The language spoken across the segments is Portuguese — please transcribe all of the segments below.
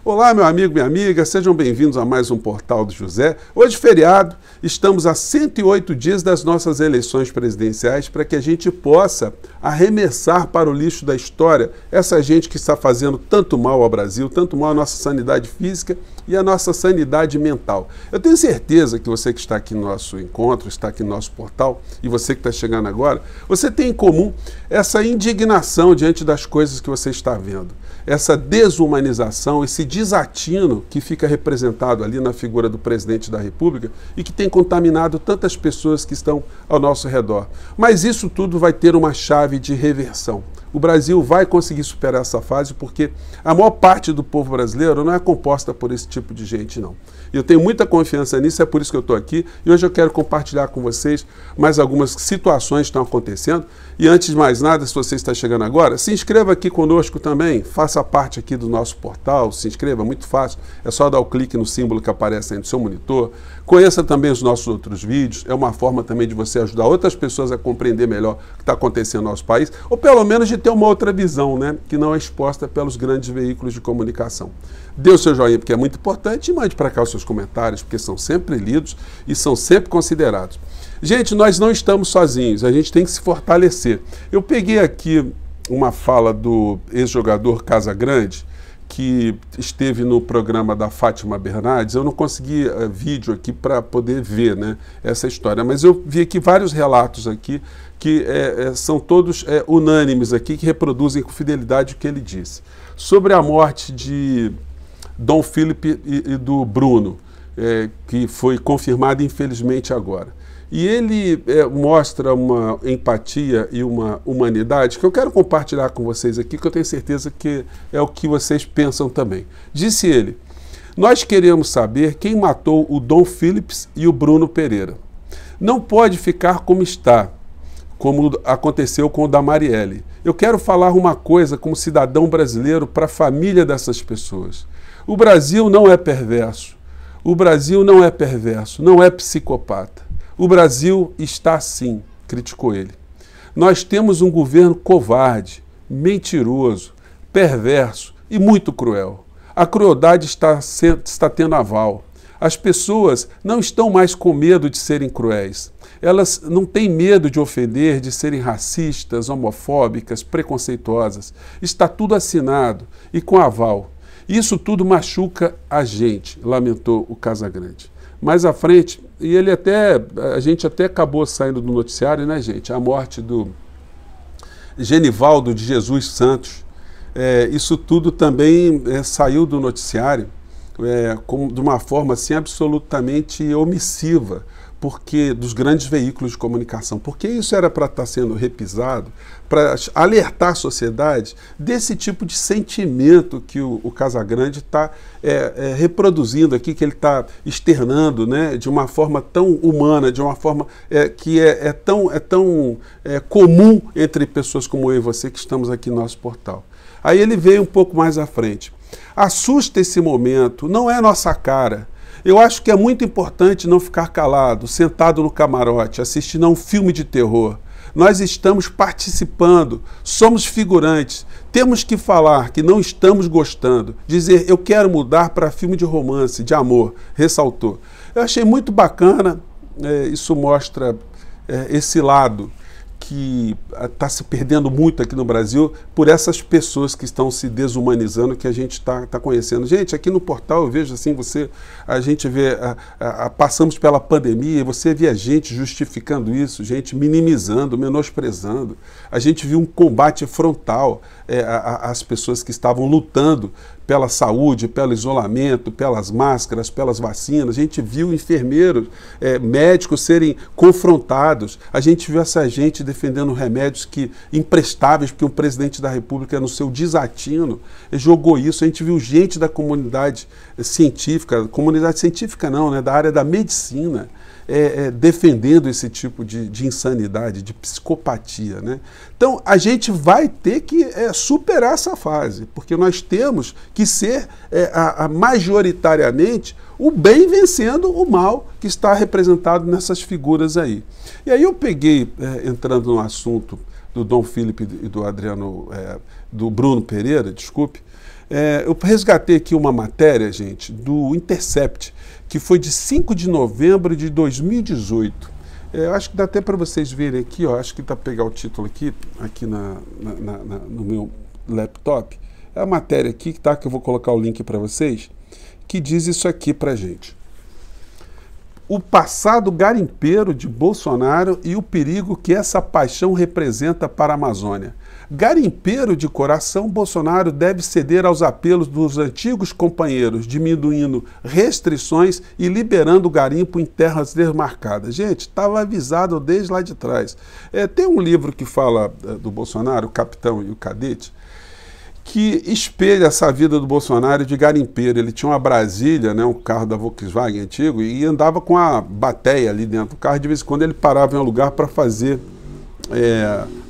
Olá, meu amigo, minha amiga, sejam bem-vindos a mais um Portal do José. Hoje, feriado, estamos a 108 dias das nossas eleições presidenciais para que a gente possa arremessar para o lixo da história essa gente que está fazendo tanto mal ao Brasil, tanto mal à nossa sanidade física e à nossa sanidade mental. Eu tenho certeza que você que está aqui no nosso encontro, está aqui no nosso portal, e você que está chegando agora, você tem em comum essa indignação diante das coisas que você está vendo. Essa desumanização, esse desatino que fica representado ali na figura do presidente da República e que tem contaminado tantas pessoas que estão ao nosso redor. Mas isso tudo vai ter uma chave de reversão. O Brasil vai conseguir superar essa fase porque a maior parte do povo brasileiro não é composta por esse tipo de gente, não. Eu tenho muita confiança nisso, é por isso que eu estou aqui e hoje eu quero compartilhar com vocês mais algumas situações que estão acontecendo. E antes de mais nada, se você está chegando agora, se inscreva aqui conosco também, faça parte aqui do nosso portal, se inscreva, muito fácil, é só dar o clique no símbolo que aparece aí no seu monitor. Conheça também os nossos outros vídeos, é uma forma também de você ajudar outras pessoas a compreender melhor o que está acontecendo no nosso país, ou pelo menos de ter uma outra visão, né, que não é exposta pelos grandes veículos de comunicação. Dê o seu joinha porque é muito importante e mande para cá os seus comentários, porque são sempre lidos e são sempre considerados. Gente, nós não estamos sozinhos, a gente tem que se fortalecer. Eu peguei aqui uma fala do ex-jogador Casagrande, que esteve no programa da Fátima Bernardes. Eu não consegui vídeo aqui para poder ver, né, essa história, mas eu vi aqui vários relatos aqui que são todos unânimes aqui, que reproduzem com fidelidade o que ele disse. Sobre a morte de Dom Philip e do Bruno, que foi confirmada infelizmente agora. E ele mostra uma empatia e uma humanidade que eu quero compartilhar com vocês aqui, que eu tenho certeza que é o que vocês pensam também. Disse ele: nós queremos saber quem matou o Dom Philips e o Bruno Pereira. Não pode ficar como está, como aconteceu com o da Marielle. Eu quero falar uma coisa como cidadão brasileiro para a família dessas pessoas. O Brasil não é perverso. O Brasil não é perverso, não é psicopata. O Brasil está assim, criticou ele. Nós temos um governo covarde, mentiroso, perverso e muito cruel. A crueldade está tendo aval. As pessoas não estão mais com medo de serem cruéis. Elas não têm medo de ofender, de serem racistas, homofóbicas, preconceituosas. Está tudo assinado e com aval. Isso tudo machuca a gente, lamentou o Casagrande. Mais à frente, e a gente até acabou saindo do noticiário, né, gente? A morte do Genivaldo de Jesus Santos. Isso tudo também saiu do noticiário de uma forma assim, absolutamente omissiva, porque dos grandes veículos de comunicação, porque isso era para estar sendo repisado, para alertar a sociedade desse tipo de sentimento que o Casagrande está reproduzindo aqui, que ele está externando, né, de uma forma tão humana, de uma forma que é tão comum entre pessoas como eu e você que estamos aqui no nosso portal. Aí ele veio um pouco mais à frente. Assusta esse momento, não é nossa cara. Eu acho que é muito importante não ficar calado, sentado no camarote, assistindo a um filme de terror. Nós estamos participando, somos figurantes, temos que falar que não estamos gostando, dizer eu quero mudar para filme de romance, de amor, ressaltou. Eu achei muito bacana, isso mostra esse lado que está se perdendo muito aqui no Brasil por essas pessoas que estão se desumanizando, que a gente está conhecendo. Gente, aqui no portal eu vejo assim, a gente vê, passamos pela pandemia e você vê a gente justificando isso, gente minimizando, menosprezando. A gente viu um combate frontal às pessoas que estavam lutando pela saúde, pelo isolamento, pelas máscaras, pelas vacinas. A gente viu enfermeiros, médicos serem confrontados. A gente viu essa gente defendendo remédios imprestáveis, porque o presidente da República, no seu desatino, jogou isso. A gente viu gente da comunidade científica não, né, da área da medicina, defendendo esse tipo de insanidade, de psicopatia, né? Então, a gente vai ter que superar essa fase, porque nós temos que ser majoritariamente o bem vencendo o mal que está representado nessas figuras aí. E aí eu peguei, entrando no assunto do Dom Philip e do Bruno Pereira, desculpe, Eu resgatei aqui uma matéria, gente, do Intercept, que foi de 5 de novembro de 2018. Acho que dá até para vocês verem aqui, ó, acho que dá para pegar o título aqui no meu laptop. É a matéria aqui, tá, que eu vou colocar o link para vocês, que diz isso aqui para gente. O passado garimpeiro de Bolsonaro e o perigo que essa paixão representa para a Amazônia. Garimpeiro de coração, Bolsonaro deve ceder aos apelos dos antigos companheiros, diminuindo restrições e liberando o garimpo em terras demarcadas. Gente, estava avisado desde lá de trás. Tem um livro que fala do Bolsonaro, O Capitão e o Cadete, que espelha essa vida do Bolsonaro de garimpeiro. Ele tinha uma Brasília, né, um carro da Volkswagen antigo, e andava com a bateia ali dentro do carro. De vez em quando ele parava em um lugar para fazer,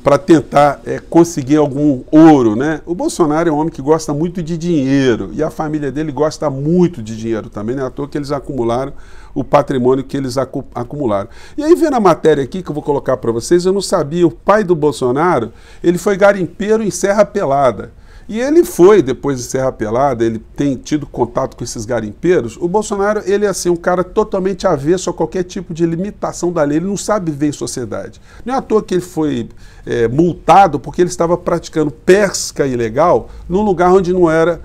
para tentar conseguir algum ouro, né? O Bolsonaro é um homem que gosta muito de dinheiro, e a família dele gosta muito de dinheiro também, não é à toa que eles acumularam o patrimônio que eles acumularam. E aí, vendo a matéria aqui, que eu vou colocar para vocês, eu não sabia, o pai do Bolsonaro, ele foi garimpeiro em Serra Pelada. E ele foi, depois de Serra Pelada, ele tem tido contato com esses garimpeiros. O Bolsonaro, ele é assim, um cara totalmente avesso a qualquer tipo de limitação da lei, ele não sabe viver em sociedade. Não é à toa que ele foi multado porque ele estava praticando pesca ilegal num lugar onde não era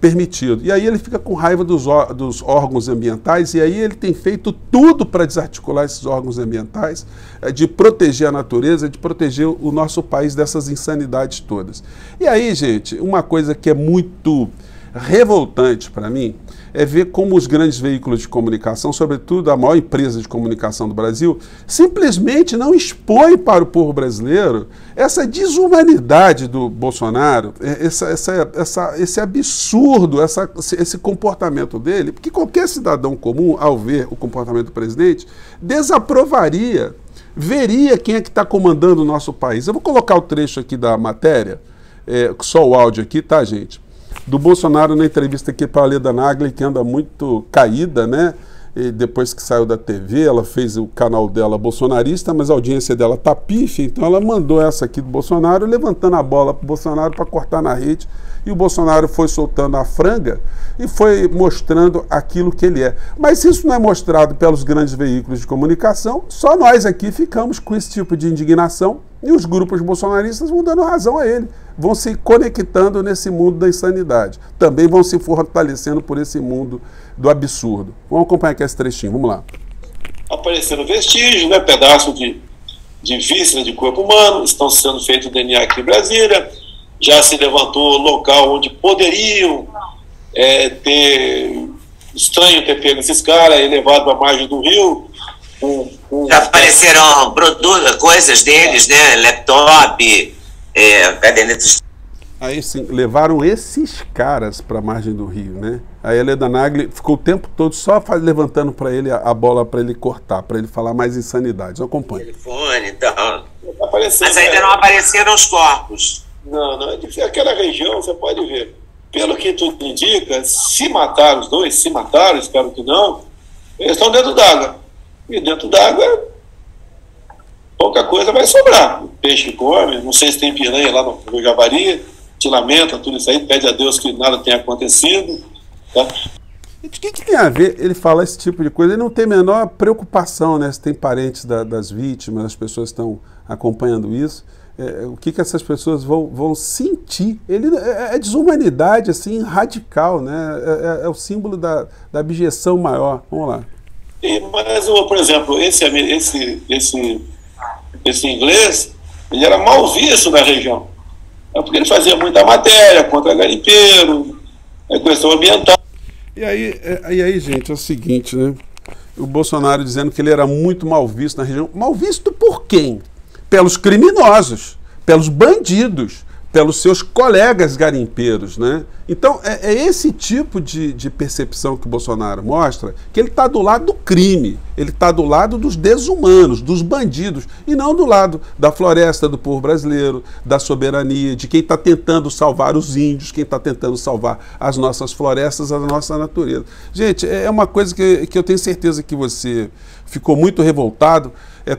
permitido. E aí ele fica com raiva dos órgãos ambientais, e aí ele tem feito tudo para desarticular esses órgãos ambientais, de proteger a natureza, de proteger o nosso país dessas insanidades todas. E aí, gente, uma coisa que é muito revoltante para mim é ver como os grandes veículos de comunicação, sobretudo a maior empresa de comunicação do Brasil, simplesmente não expõe para o povo brasileiro essa desumanidade do Bolsonaro, esse absurdo, esse comportamento dele, porque qualquer cidadão comum, ao ver o comportamento do presidente, desaprovaria, veria quem é que está comandando o nosso país. Eu vou colocar o trecho aqui da matéria, só o áudio aqui, tá, gente? Do Bolsonaro na entrevista aqui para a Leda Nagli, que anda muito caída, né? E depois que saiu da TV, ela fez o canal dela bolsonarista, mas a audiência dela tá pífia, então ela mandou essa aqui do Bolsonaro, levantando a bola para o Bolsonaro para cortar na rede, e o Bolsonaro foi soltando a franga e foi mostrando aquilo que ele é. Mas se isso não é mostrado pelos grandes veículos de comunicação, só nós aqui ficamos com esse tipo de indignação, e os grupos bolsonaristas vão dando razão a ele, vão se conectando nesse mundo da insanidade. Também vão se fortalecendo por esse mundo do absurdo. Vamos acompanhar aqui esse trechinho, vamos lá. Aparecendo vestígios, né, pedaço de víscera de corpo humano, estão sendo feitos DNA aqui em Brasília, já se levantou local onde poderiam estranho ter pego esses caras e levado para a margem do rio. Já apareceram coisas deles, né? Laptop, cadernetas. Aí sim, levaram esses caras para a margem do rio, né? Aí a Leda Nagli ficou o tempo todo só levantando para ele a bola para ele cortar, para ele falar mais insanidades. Eu acompanho. Telefone e tal. Mas ainda não apareceram os corpos. Não, aquela região, você pode ver. Pelo que tudo indica, se mataram os dois, se mataram, espero que não, eles estão dentro d'água. E dentro d'água, pouca coisa vai sobrar. O peixe come, não sei se tem piranha lá no Javari, te lamenta, tudo isso aí, pede a Deus que nada tenha acontecido. Tá? E de que tem a ver ele falar esse tipo de coisa? Ele não tem a menor preocupação, né? Se tem parentes das vítimas, as pessoas estão acompanhando isso. O que essas pessoas vão sentir? Ele é desumanidade assim, radical, né? É o símbolo da abjeção maior. Vamos lá. Mas, por exemplo, esse inglês, ele era mal visto na região. Porque ele fazia muita matéria contra garimpeiro, questão ambiental. E aí, gente, é o seguinte, né? O Bolsonaro dizendo que ele era muito mal visto na região. Mal visto por quem? Pelos criminosos, pelos bandidos, pelos seus colegas garimpeiros, né? Então, é esse tipo de percepção que o Bolsonaro mostra, que ele está do lado do crime, ele está do lado dos desumanos, dos bandidos, e não do lado da floresta do povo brasileiro, da soberania, de quem está tentando salvar os índios, quem está tentando salvar as nossas florestas, a nossa natureza. Gente, é uma coisa que eu tenho certeza que você ficou muito revoltado.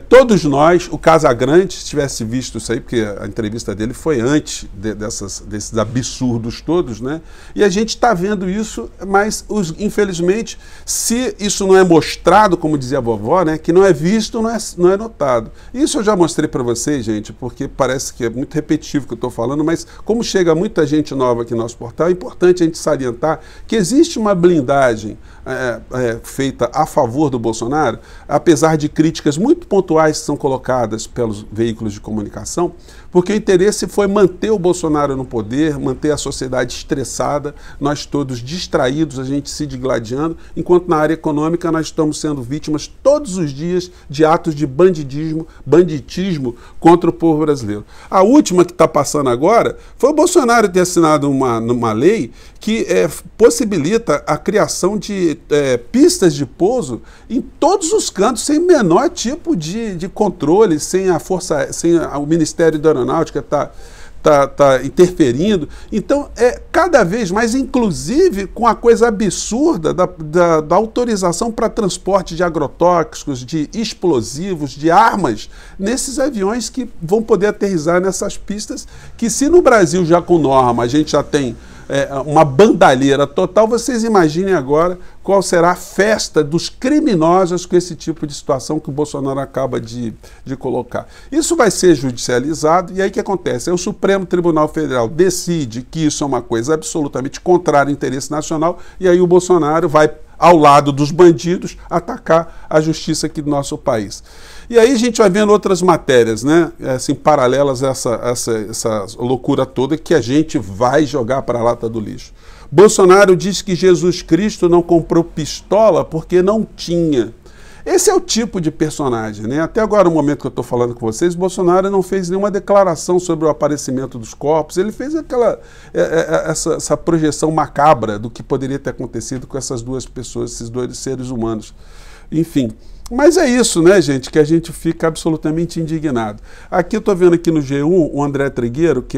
Todos nós, o Casagrande, se tivesse visto isso aí, porque a entrevista dele foi antes desses absurdos todos, né? né? E a gente está vendo isso, mas infelizmente, se isso não é mostrado, como dizia a vovó, né, que não é visto, não é notado. Isso eu já mostrei para vocês, gente, porque parece que é muito repetitivo o que eu estou falando, mas como chega muita gente nova aqui no nosso portal, é importante a gente salientar que existe uma blindagem feita a favor do Bolsonaro, apesar de críticas muito pontuais que são colocadas pelos veículos de comunicação, porque o interesse foi manter o Bolsonaro no poder, manter a sociedade estressada, nós todos distraídos, a gente se digladiando, enquanto na área econômica nós estamos sendo vítimas todos os dias de atos de banditismo contra o povo brasileiro. A última que está passando agora foi o Bolsonaro ter assinado uma lei que possibilita a criação de pistas de pouso em todos os cantos, sem menor tipo de controle, sem o Ministério da Aeronáutica tá interferindo. Então, cada vez mais, inclusive com a coisa absurda da autorização para transporte de agrotóxicos, de explosivos, de armas, nesses aviões que vão poder aterrissar nessas pistas, que se no Brasil já com norma a gente já tem uma bandalheira total, vocês imaginem agora qual será a festa dos criminosos com esse tipo de situação que o Bolsonaro acaba de colocar. Isso vai ser judicializado, e aí o que acontece? O Supremo Tribunal Federal decide que isso é uma coisa absolutamente contrária ao interesse nacional, e aí o Bolsonaro vai, ao lado dos bandidos, atacar a justiça aqui do nosso país. E aí a gente vai vendo outras matérias, né, assim, paralelas a essa loucura toda que a gente vai jogar para a lata do lixo. Bolsonaro diz que Jesus Cristo não comprou pistola porque não tinha. Esse é o tipo de personagem, né? Até agora, no momento que eu estou falando com vocês, Bolsonaro não fez nenhuma declaração sobre o aparecimento dos corpos, ele fez essa projeção macabra do que poderia ter acontecido com essas duas pessoas, esses dois seres humanos. Enfim, mas é isso, né, gente, que a gente fica absolutamente indignado. Aqui eu estou vendo aqui no G1 o André Trigueiro, que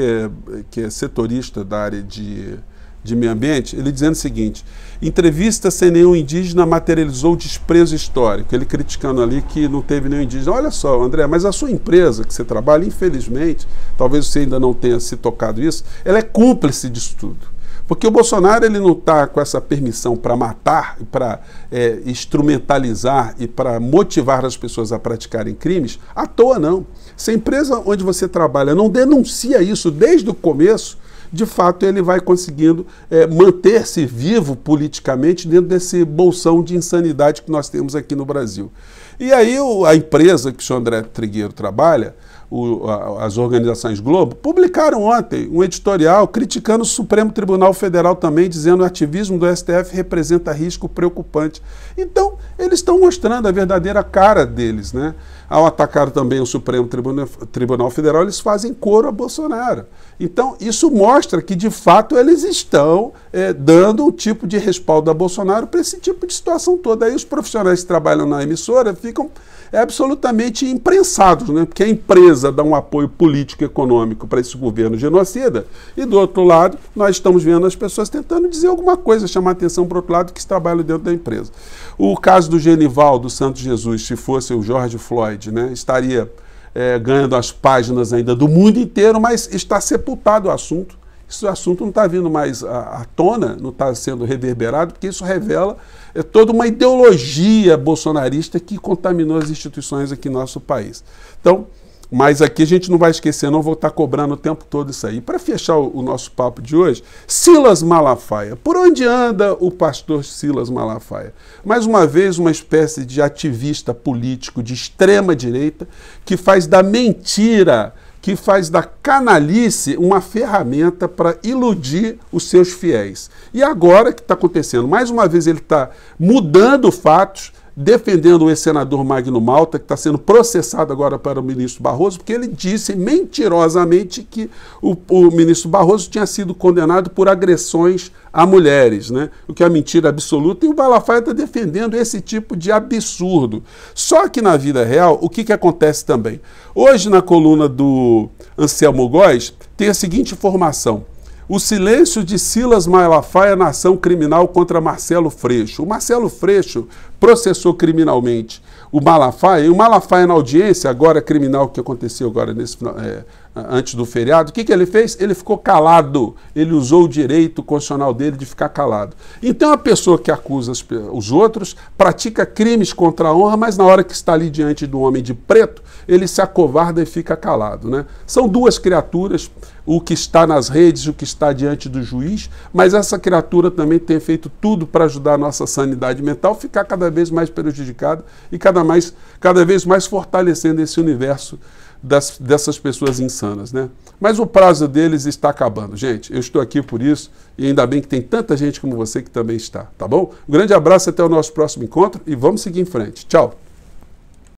é setorista da área de meio ambiente, ele dizendo o seguinte: entrevista sem nenhum indígena materializou o desprezo histórico. Ele criticando ali que não teve nenhum indígena. Olha só, André, mas a sua empresa que você trabalha, infelizmente, talvez você ainda não tenha se tocado isso, ela é cúmplice disso tudo. Porque o Bolsonaro ele não está com essa permissão para matar, para instrumentalizar e para motivar as pessoas a praticarem crimes à toa, não. Se a empresa onde você trabalha não denuncia isso desde o começo, de fato ele vai conseguindo manter-se vivo politicamente dentro desse bolsão de insanidade que nós temos aqui no Brasil. E aí a empresa que o senhor André Trigueiro trabalha, as organizações Globo, publicaram ontem um editorial criticando o Supremo Tribunal Federal também, dizendo que o ativismo do STF representa risco preocupante. Então, eles estão mostrando a verdadeira cara deles, né? Ao atacar também o Supremo Tribunal Federal, eles fazem coro a Bolsonaro. Então, isso mostra que, de fato, eles estão dando um tipo de respaldo a Bolsonaro para esse tipo de situação toda. Aí os profissionais que trabalham na emissora ficam absolutamente imprensados, né? Porque a empresa dá um apoio político e econômico para esse governo genocida, e do outro lado nós estamos vendo as pessoas tentando dizer alguma coisa, chamar atenção para o outro lado que trabalham dentro da empresa. O caso do Genival dos Santos Jesus, se fosse o George Floyd, né, estaria ganhando as páginas ainda do mundo inteiro, mas está sepultado o assunto. Esse assunto não está vindo mais à tona, não está sendo reverberado, porque isso revela toda uma ideologia bolsonarista que contaminou as instituições aqui no nosso país. Então, mas aqui a gente não vai esquecer, não vou estar cobrando o tempo todo isso aí. Para fechar o nosso papo de hoje, Silas Malafaia. Por onde anda o pastor Silas Malafaia? Mais uma vez, uma espécie de ativista político de extrema direita que faz da mentira, que faz da canalice uma ferramenta para iludir os seus fiéis. E agora o que está acontecendo? Mais uma vez ele está mudando fatos, defendendo o ex-senador Magno Malta, que está sendo processado agora para o ministro Barroso, porque ele disse mentirosamente que o ministro Barroso tinha sido condenado por agressões a mulheres, né? O que é mentira absoluta, e o Malafaia está defendendo esse tipo de absurdo. Só que na vida real, o que acontece também? Hoje, na coluna do Anselmo Góes, tem a seguinte informação: o silêncio de Silas Malafaia na ação criminal contra Marcelo Freixo. O Marcelo Freixo processou criminalmente o Malafaia, e o Malafaia na audiência, agora criminal, que aconteceu agora antes do feriado, o que ele fez? Ele ficou calado, ele usou o direito constitucional dele de ficar calado. Então a pessoa que acusa os outros pratica crimes contra a honra, mas na hora que está ali diante do homem de preto, ele se acovarda e fica calado, né? São duas criaturas, o que está nas redes, o que está diante do juiz, mas essa criatura também tem feito tudo para ajudar a nossa sanidade mental, ficar cada vez mais prejudicada e cada vez mais fortalecendo esse universo dessas pessoas insanas, né? Mas o prazo deles está acabando, gente. Eu estou aqui por isso e ainda bem que tem tanta gente como você que também está, tá bom? Um grande abraço, até o nosso próximo encontro e vamos seguir em frente. Tchau!